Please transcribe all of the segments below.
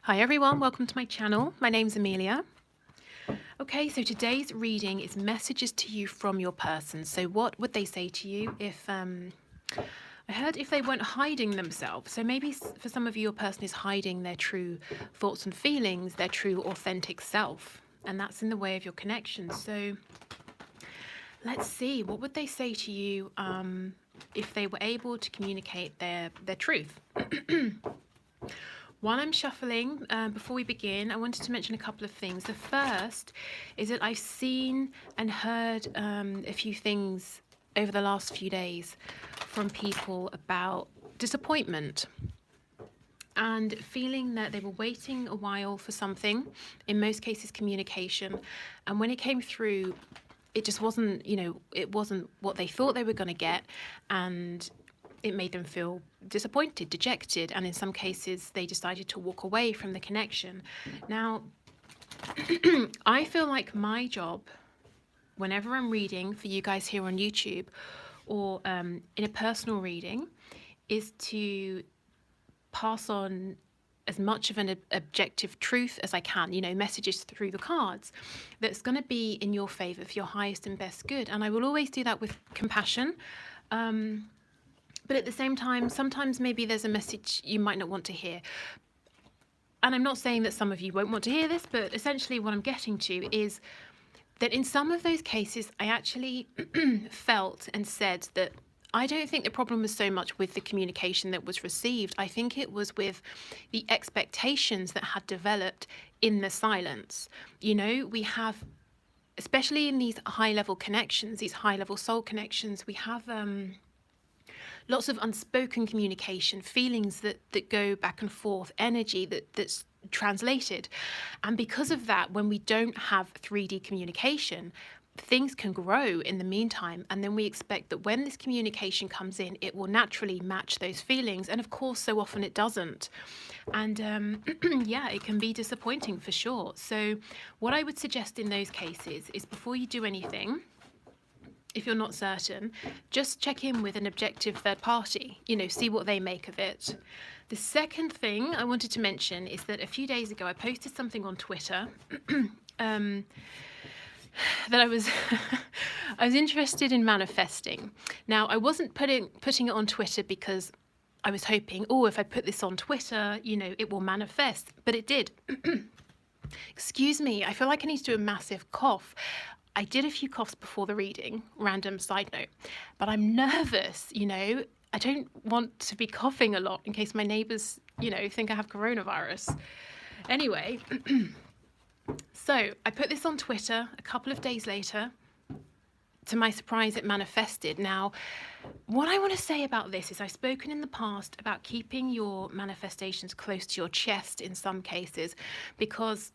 Hi everyone, welcome to my channel. My name's Amelia. Okay, so today's reading is messages to you from your person. So what would they say to you if, I heard if they weren't hiding themselves. So maybe for some of you, your person is hiding their true thoughts and feelings, their true authentic self. And that's in the way of your connection. So let's see, what would they say to you if they were able to communicate their truth? While I'm shuffling, before we begin, I wanted to mention a couple of things. The first is that I've seen and heard a few things over the last few days from people about disappointment and feeling that they were waiting a while for something, in most cases communication, and when it came through, it just wasn't, it wasn't what they thought they were going to get, and it made them feel disappointed, dejected, and in some cases they decided to walk away from the connection. Now, I feel like my job, whenever I'm reading for you guys here on YouTube or in a personal reading, is to pass on as much of an objective truth as I can, messages through the cards that's going to be in your favor, for your highest and best good. And I will always do that with compassion. But at the same time, sometimes maybe there's a message you might not want to hear. And I'm not saying that some of you won't want to hear this, but essentially what I'm getting to is that in some of those cases, I actually felt and said that I don't think the problem was so much with the communication that was received. I think it was with the expectations that had developed in the silence. We have, especially in these high-level connections, these high-level soul connections, we have lots of unspoken communication, feelings that go back and forth, energy that's translated. And because of that, when we don't have 3D communication, things can grow in the meantime. And then we expect that when this communication comes in, it will naturally match those feelings. And of course, so often it doesn't. And yeah, it can be disappointing for sure. So what I would suggest in those cases is before you do anything, if you're not certain, just check in with an objective third party, see what they make of it. The second thing I wanted to mention is that a few days ago I posted something on Twitter that I was I was interested in manifesting. Now, I wasn't putting it on Twitter because I was hoping, if I put this on Twitter, it will manifest, but it did. Excuse me, I feel like I need to do a massive cough. I did a few coughs before the reading, random side note, but I'm nervous, I don't want to be coughing a lot in case my neighbours, think I have coronavirus. Anyway, so I put this on Twitter a couple of days later. To my surprise, it manifested. Now, what I want to say about this is I've spoken in the past about keeping your manifestations close to your chest in some cases, because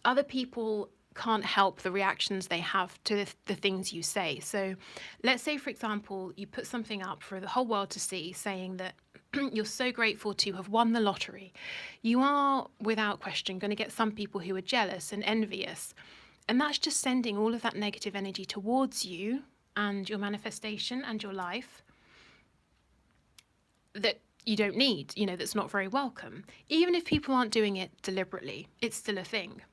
other people can't help the reactions they have to the things you say. So let's say, for example, you put something up for the whole world to see saying that you're so grateful to have won the lottery. You are, without question, going to get some people who are jealous and envious. And that's just sending all of that negative energy towards you and your manifestation and your life that you don't need, that's not very welcome. Even if people aren't doing it deliberately, it's still a thing.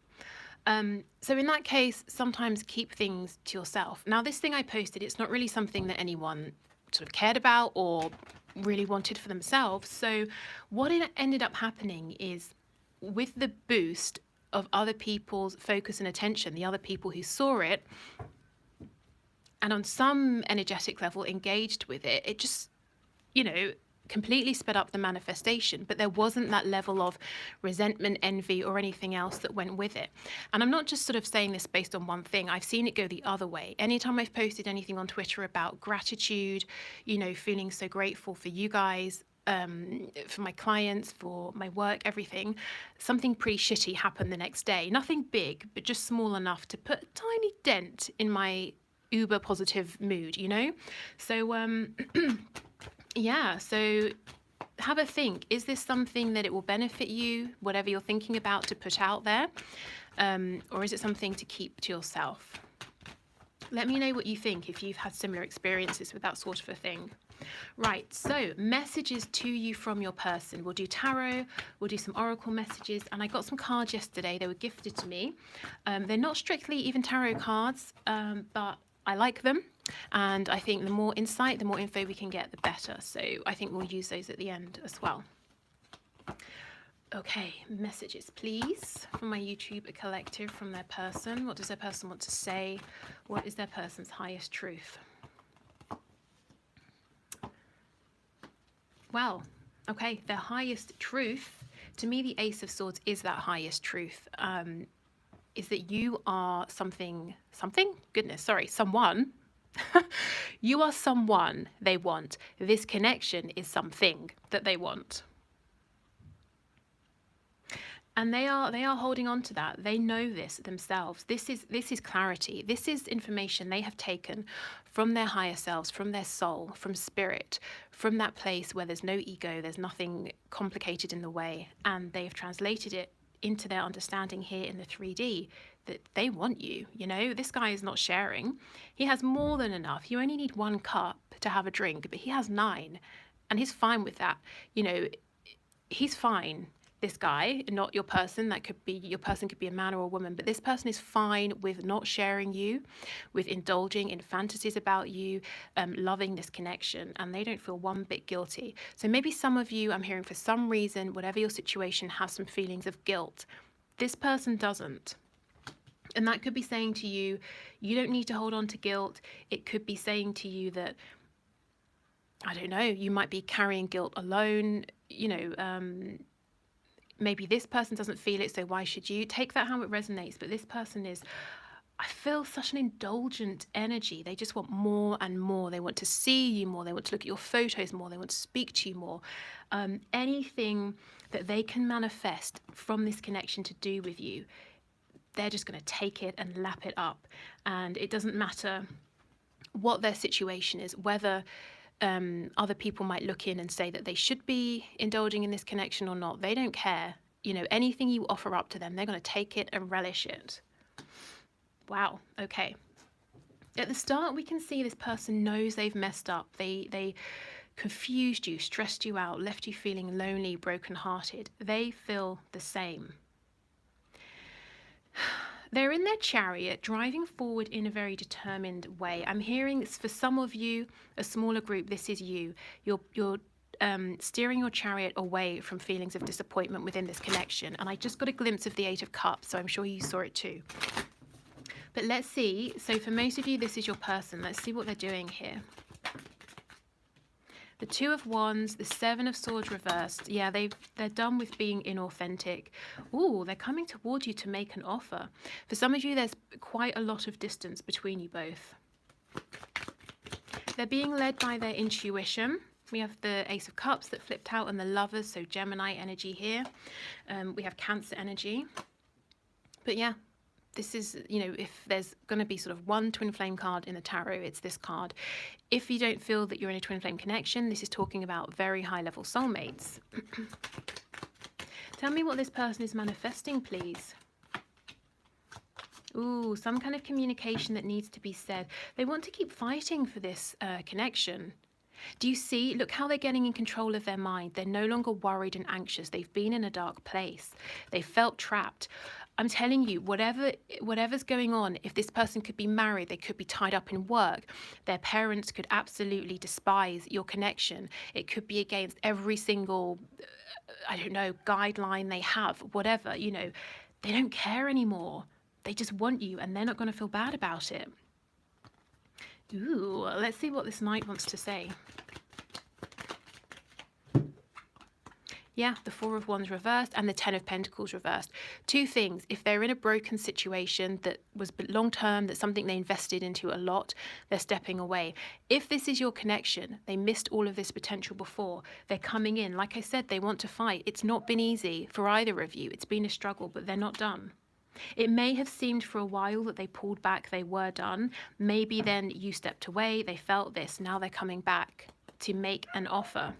So in that case, sometimes keep things to yourself. Now, this thing I posted, it's not really something that anyone sort of cared about or really wanted for themselves. So what ended up happening is, with the boost of other people's focus and attention, the other people who saw it, and on some energetic level engaged with it, it just, completely sped up the manifestation, but there wasn't that level of resentment, envy, or anything else that went with it. And I'm not just sort of saying this based on one thing. I've seen it go the other way. Anytime I've posted anything on Twitter about gratitude, feeling so grateful for you guys, for my clients, for my work, everything, something pretty shitty happened the next day. Nothing big, but just small enough to put a tiny dent in my uber positive mood, So, yeah, so have a think. Is this something that it will benefit you, whatever you're thinking about to put out there? Or is it something to keep to yourself? Let me know what you think if you've had similar experiences with that sort of a thing. Right, so messages to you from your person. We'll do tarot, we'll do some oracle messages, and I got some cards yesterday. They were gifted to me. They're not strictly even tarot cards, but I like them, and I think the more insight, the more info we can get, the better. So I think we'll use those at the end as well. Okay, messages, please, from my YouTube collective, from their person. What does their person want to say? What is their person's highest truth? Well, okay, their highest truth, to me, the Ace of Swords is that highest truth, is that you are someone. You are someone they want. This connection is something that they want. And they are holding on to that. They know this themselves. This is clarity. This is information they have taken from their higher selves, from their soul, from spirit, from that place where there's no ego, there's nothing complicated in the way, and they have translated it into their understanding here in the 3D that they want you. You know, this guy is not sharing. He has more than enough. You only need 1 cup to have a drink, but he has 9, and he's fine with that. You know, he's fine. This guy, not your person, that could be, your person could be a man or a woman, but this person is fine with not sharing you, with indulging in fantasies about you, loving this connection, and they don't feel one bit guilty. So maybe some of you, I'm hearing for some reason, whatever your situation, have some feelings of guilt. This person doesn't. And that could be saying to you, you don't need to hold on to guilt. It could be saying to you that, I don't know, you might be carrying guilt alone, you know, maybe this person doesn't feel it, so why should you? Take that how it resonates. But this person is, I feel such an indulgent energy. They just want more and more. They want to see you more. They want to look at your photos more. They want to speak to you more. Anything that they can manifest from this connection to do with you, they're just going to take it and lap it up. And it doesn't matter what their situation is, whether other people might look in and say that they should be indulging in this connection or not. They don't care. You know, anything you offer up to them, they're going to take it and relish it. Wow. Okay. At the start, we can see this person knows they've messed up. They confused you, stressed you out, left you feeling lonely, brokenhearted. They feel the same. They're in their chariot, driving forward in a very determined way. I'm hearing, for some of you, a smaller group, this is you. You're steering your chariot away from feelings of disappointment within this connection. And I just got a glimpse of the 8 of Cups, so I'm sure you saw it too. But let's see. So for most of you, this is your person. Let's see what they're doing here. The 2 of Wands, the 7 of Swords reversed. Yeah, they're done with being inauthentic. Ooh, they're coming toward you to make an offer. For some of you, there's quite a lot of distance between you both. They're being led by their intuition. We have the Ace of Cups that flipped out and the Lovers, so Gemini energy here. We have Cancer energy. But yeah, this is, you know, if there's going to be sort of one twin flame card in the tarot, it's this card. If you don't feel that you're in a twin flame connection, this is talking about very high level soulmates. Tell me what this person is manifesting, please. Ooh, some kind of communication that needs to be said. They want to keep fighting for this connection. Do you see? Look how they're getting in control of their mind. They're no longer worried and anxious. They've been in a dark place. They felt trapped. I'm telling you, whatever's going on, if this person could be married, they could be tied up in work. Their parents could absolutely despise your connection. It could be against every single, I don't know, guideline they have, whatever, you know. They don't care anymore. They just want you, and they're not going to feel bad about it. Ooh, let's see what this Knight wants to say. Yeah, the 4 of Wands reversed and the 10 of Pentacles reversed. 2 things. If they're in a broken situation that was long-term, that's something they invested into a lot, they're stepping away. If this is your connection, they missed all of this potential before. They're coming in. Like I said, they want to fight. It's not been easy for either of you. It's been a struggle, but they're not done. It may have seemed for a while that they pulled back, they were done. Maybe then you stepped away, they felt this. Now they're coming back to make an offer.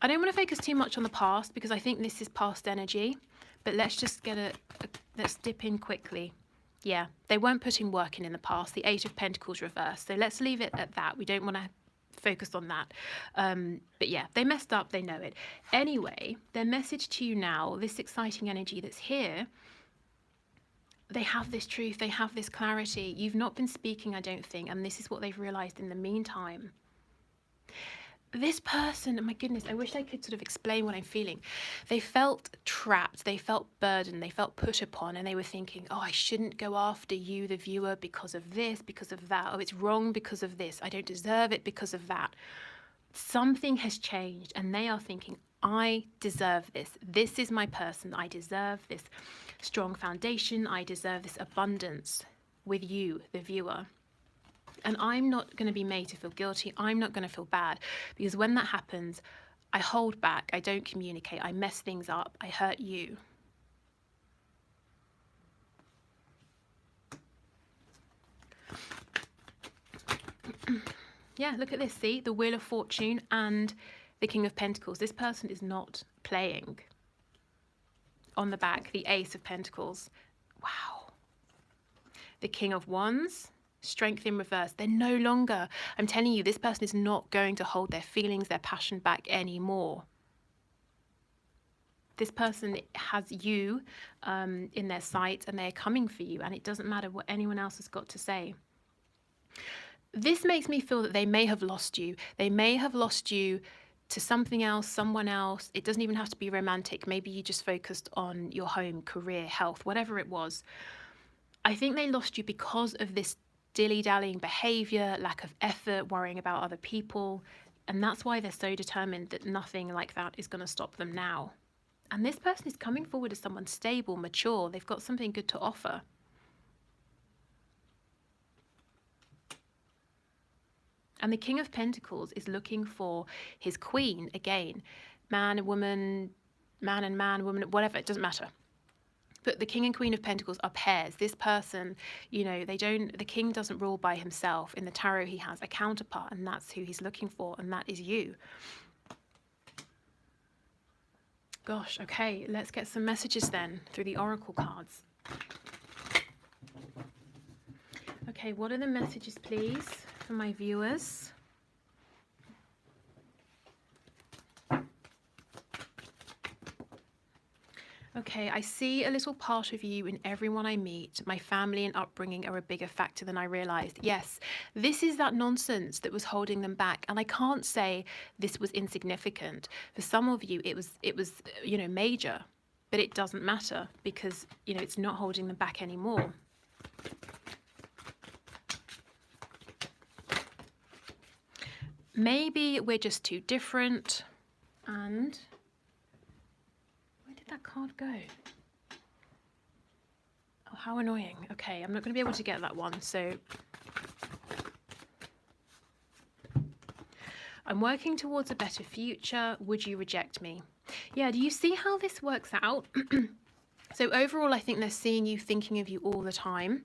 I don't want to focus too much on the past because I think this is past energy, but let's just get let's dip in quickly Yeah, they weren't putting work in the past. The Eight of Pentacles reversed. So let's leave it at that. We don't want to focus on that. But yeah, they messed up. They know it. Anyway, their message to you now, this exciting energy that's here, they have this truth. They have this clarity. You've not been speaking, I don't think. And this is what they've realized in the meantime. This person, oh my goodness, I wish I could sort of explain what I'm feeling. They felt trapped, they felt burdened, they felt put upon, and they were thinking, oh, I shouldn't go after you, the viewer, because of this, because of that. Oh, it's wrong because of this. I don't deserve it because of that. Something has changed, and they are thinking, I deserve this. This is my person. I deserve this strong foundation. I deserve this abundance with you, the viewer. And I'm not going to be made to feel guilty. I'm not going to feel bad, because when that happens, I hold back. I don't communicate. I mess things up. I hurt you. Yeah, look at this. See, the Wheel of Fortune and the King of Pentacles. This person is not playing. On the back, the Ace of Pentacles. Wow. The King of Wands. Strength in reverse. They're no longer, I'm telling you, this person is not going to hold their feelings, their passion back anymore. This person has you in their sights, and they're coming for you, and it doesn't matter what anyone else has got to say. This makes me feel that they may have lost you. They may have lost you to something else, someone else. It doesn't even have to be romantic. Maybe you just focused on your home, career, health, whatever it was. I think they lost you because of this dilly-dallying behavior, lack of effort, worrying about other people. And that's why they're so determined that nothing like that is going to stop them now. And this person is coming forward as someone stable, mature. They've got something good to offer. And the King of Pentacles is looking for his queen again. Man and woman, man and man, woman, whatever, it doesn't matter. But the King and Queen of Pentacles are pairs. This person, you know, the king doesn't rule by himself. In the tarot, he has a counterpart, and that's who he's looking for, and that is you. Gosh, okay, let's get some messages then through the oracle cards. Okay, what are the messages, please, for my viewers? Okay, I see a little part of you in everyone I meet. My family and upbringing are a bigger factor than I realized. Yes, this is that nonsense that was holding them back. And I can't say this was insignificant. For some of you, it was, you know, major, but it doesn't matter because, you know, it's not holding them back anymore. Maybe we're just too different. And that card go? Oh, how annoying. Okay, I'm not going to be able to get that one, so I'm working towards a better future. Would you reject me? Yeah, do you see how this works out? So overall, I think they're seeing you, thinking of you all the time.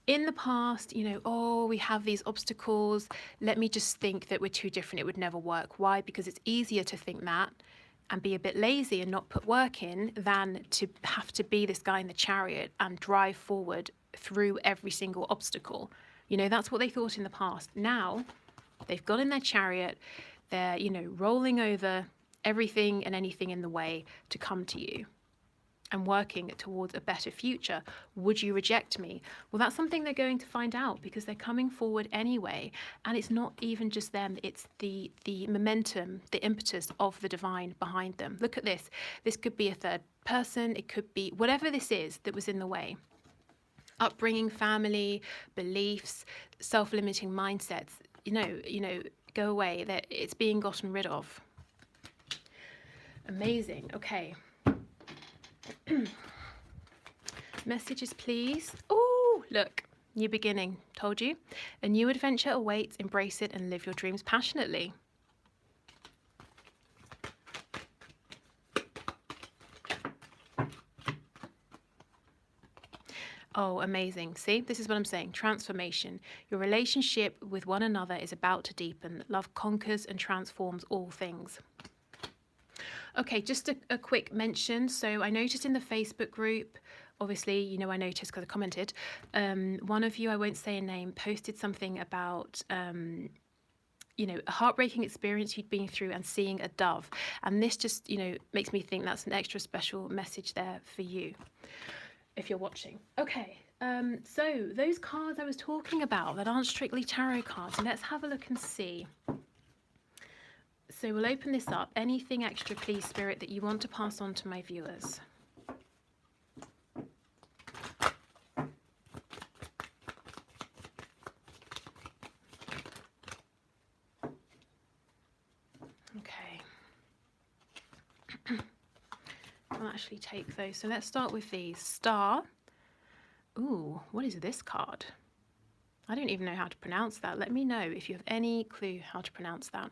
In the past, you know, oh, we have these obstacles. Let me just think that we're too different. It would never work. Why? Because it's easier to think that and be a bit lazy and not put work in than to have to be this guy in the chariot and drive forward through every single obstacle. You know, that's what they thought in the past. Now, they've got in their chariot, they're, you know, rolling over everything and anything in the way to come to you and working towards a better future. Would you reject me? Well, that's something they're going to find out because they're coming forward anyway. And it's not even just them, it's the momentum, the impetus of the divine behind them. Look at this. This could be a third person. It could be whatever this is that was in the way. Upbringing, family, beliefs, self-limiting mindsets, you know, go away. That it's being gotten rid of. Amazing. Okay. Messages, please. Oh, look, new beginning. Told you. A new adventure awaits. Embrace it and live your dreams passionately. Oh, amazing. See, this is what I'm saying. Transformation. Your relationship with one another is about to deepen. Love conquers and transforms all things. Okay, just a quick mention. So I noticed in the Facebook group obviously, you know, I noticed because I commented, one of you, I won't say a name, posted something about, you know, a heartbreaking experience you'd been through and seeing a dove. And this just, you know, makes me think that's an extra special message there for you if you're watching. Okay, so those cards I was talking about that aren't strictly tarot cards, let's have a look and see. So we'll open this up. Anything extra, please, Spirit, that you want to pass on to my viewers? Okay. I'll actually take those. So let's start with these. Star. Ooh, what is this card? I don't even know how to pronounce that. Let me know if you have any clue how to pronounce that.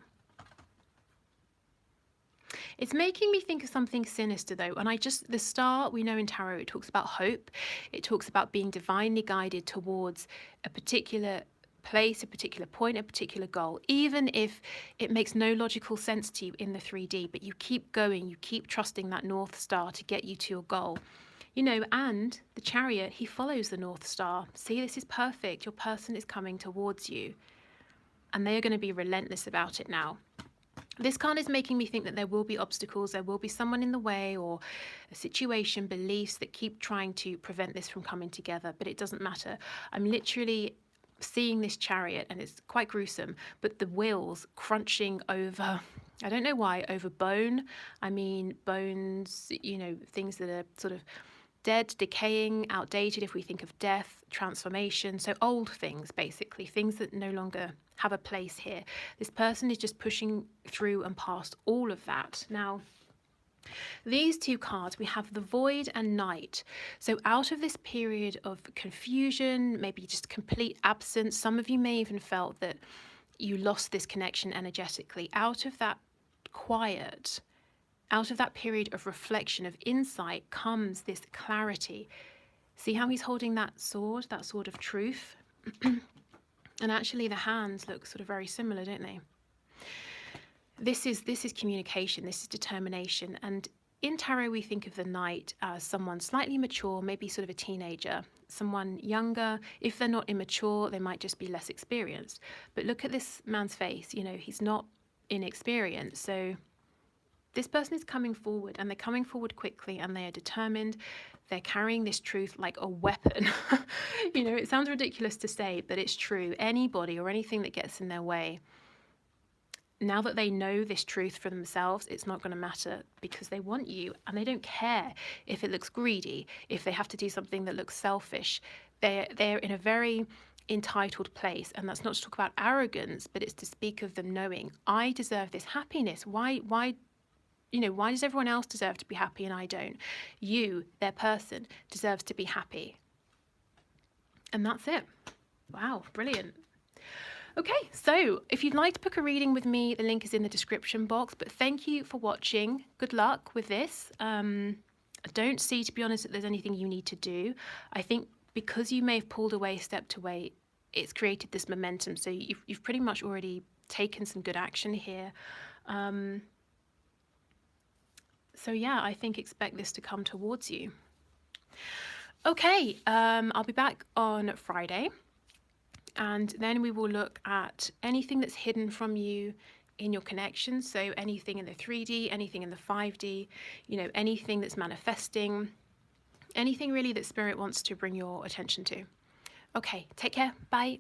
It's making me think of something sinister though, and the star, we know in tarot, it talks about hope. It talks about being divinely guided towards a particular place, a particular point, a particular goal, even if it makes no logical sense to you in the 3D, but you keep going, you keep trusting that North Star to get you to your goal. You know, and the Chariot, he follows the North Star. See, this is perfect. Your person is coming towards you, and they are going to be relentless about it now. This card is making me think that there will be obstacles, there will be someone in the way or a situation, beliefs that keep trying to prevent this from coming together, but it doesn't matter. I'm literally seeing this Chariot, and it's quite gruesome, but the wheels crunching over, I don't know why, over bone. I mean, bones, you know, things that are sort of dead, decaying, outdated if we think of death, transformation, so old things basically, things that no longer have a place here. This person is just pushing through and past all of that. Now, these two cards, we have the Void and Night. So out of this period of confusion, maybe just complete absence, some of you may even felt that you lost this connection energetically. Out of that quiet, out of that period of reflection, of insight, comes this clarity. See how he's holding that sword of truth? And actually the hands look sort of very similar, don't they? This is communication, this is determination. And in tarot, we think of the Knight as someone slightly mature, maybe sort of a teenager, someone younger. If they're not immature, they might just be less experienced. But look at this man's face, you know, he's not inexperienced. So this person is coming forward, and they're coming forward quickly, and they are determined. They're carrying this truth like a weapon. You know, it sounds ridiculous to say, but it's true. Anybody or anything that gets in their way, now that they know this truth for themselves, it's not going to matter, because they want you, and they don't care if it looks greedy, if they have to do something that looks selfish. They're in a very entitled place, and that's not to talk about arrogance, but it's to speak of them knowing, I deserve this happiness. Why you know, why does everyone else deserve to be happy and I don't? You, their person, deserves to be happy. And that's it. Wow, brilliant. Okay, so if you'd like to book a reading with me, the link is in the description box. But thank you for watching. Good luck with this. I don't see, to be honest, that there's anything you need to do. I think because you may have pulled away, stepped away, it's created this momentum. So you've pretty much already taken some good action here. So yeah, I think expect this to come towards you. Okay, I'll be back on Friday, and then we will look at anything that's hidden from you in your connection. So anything in the 3D, anything in the 5D, you know, anything that's manifesting, anything really that Spirit wants to bring your attention to. Okay, take care. Bye.